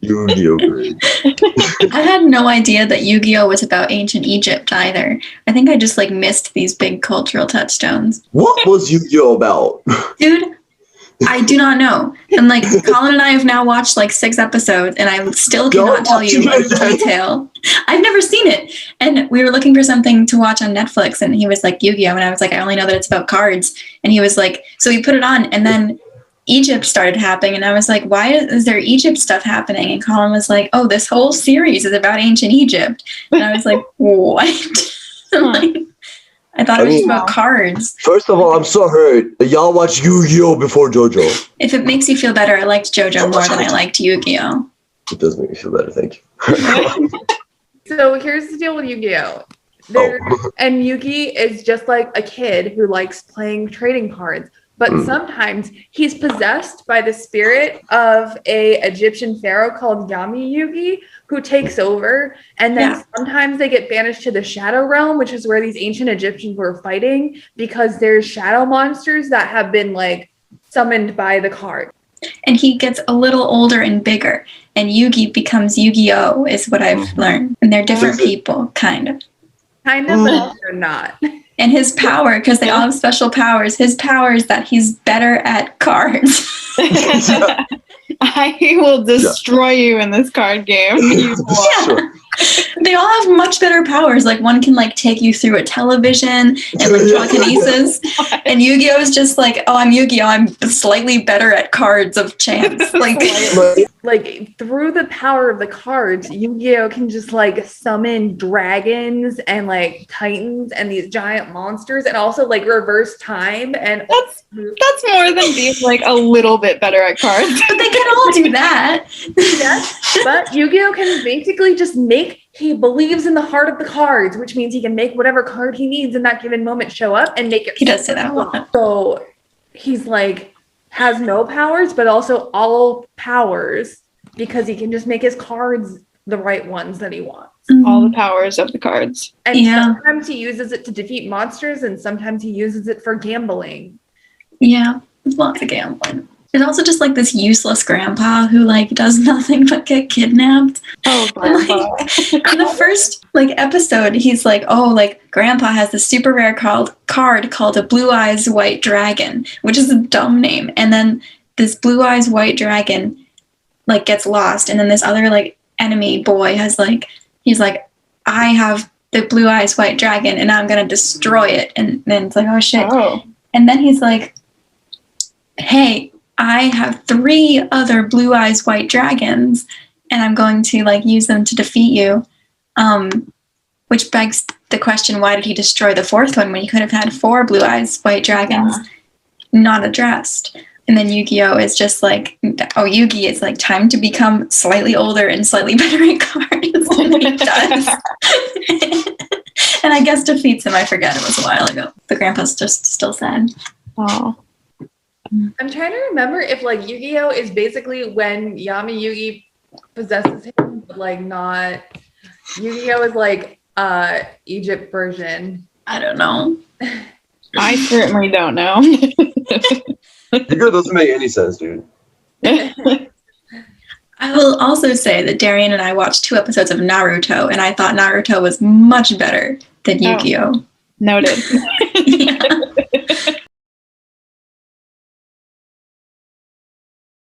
Yu-Gi-Oh! Great. I had no idea that Yu-Gi-Oh! Was about ancient Egypt either. I think I just like missed these big cultural touchstones. What was Yu-Gi-Oh! About? Dude, I do not know. And like Colin and I have now watched like 6 episodes and I still cannot tell you in detail. I've never seen it. And we were looking for something to watch on Netflix and he was like Yu-Gi-Oh! And I was like, I only know that it's about cards. And he was like, so he put it on and then Egypt started happening and I was like, why is there Egypt stuff happening? And Colin was like, oh, this whole series is about ancient Egypt. And I was like, what? Like, I thought it was just about cards. First of all, I'm so hurt that y'all watched Yu-Gi-Oh! Before JoJo. If it makes you feel better, I liked JoJo more than I liked Yu-Gi-Oh! It does make me feel better, thank you. So here's the deal with Yu-Gi-Oh! And Yugi is just like a kid who likes playing trading cards. But sometimes he's possessed by the spirit of a Egyptian pharaoh called Yami Yugi, who takes over. And then sometimes they get banished to the shadow realm, which is where these ancient Egyptians were fighting, because there's shadow monsters that have been like summoned by the card. And he gets a little older and bigger. And Yugi becomes Yu-Gi-Oh! Is what I've learned. And they're different people, kind of. Kind of, but also not. And his power, because they all have special powers, his power is that he's better at cards. I will destroy you in this card game. They all have much better powers. Like one can like take you through a television and like telekinesis. And Yu-Gi-Oh! Is just like, oh, I'm Yu-Gi-Oh! I'm slightly better at cards of chance. Like through the power of the cards, Yu-Gi-Oh! Can just like summon dragons and like titans and these giant monsters and also like reverse time. And that's more than being like a little bit better at cards. But they can all do that. Yes, but Yu-Gi-Oh! Can basically just he believes in the heart of the cards, which means he can make whatever card he needs in that given moment show up and make it. He does say that a lot. So he's like, has no powers, but also all powers because he can just make his cards the right ones that he wants. All the powers of the cards. And sometimes he uses it to defeat monsters and sometimes he uses it for gambling. Yeah, there's lots of gambling. There's also just like this useless grandpa who like does nothing but get kidnapped. Oh, grandpa. In the first like episode, he's like, oh, like grandpa has this super rare card called a Blue Eyes White Dragon, which is a dumb name. And then this Blue Eyes White Dragon like gets lost. And then this other like enemy boy has like, he's like, I have the Blue Eyes White Dragon and I'm going to destroy it. And then it's like, oh shit. Oh. And then he's like, hey, I have 3 other Blue Eyes White Dragons, and I'm going to like use them to defeat you. Which begs the question: why did he destroy the 4th one when he could have had 4 Blue Eyes White Dragons not addressed? And then Yu-Gi-Oh! Is just like, oh, Yugi, it's like time to become slightly older and slightly better at cards, and he does. And I guess defeats him. I forget, it was a while ago. The grandpa's just still sad. Oh. I'm trying to remember if like Yu-Gi-Oh! Is basically when Yami Yugi possesses him, but like not. Yu-Gi-Oh! Is like Egypt version. I don't know. I certainly don't know. Yu-Gi-Oh! Doesn't make any sense, dude. I will also say that Darian and I watched 2 episodes of Naruto, and I thought Naruto was much better than Yu-Gi-Oh! Noted.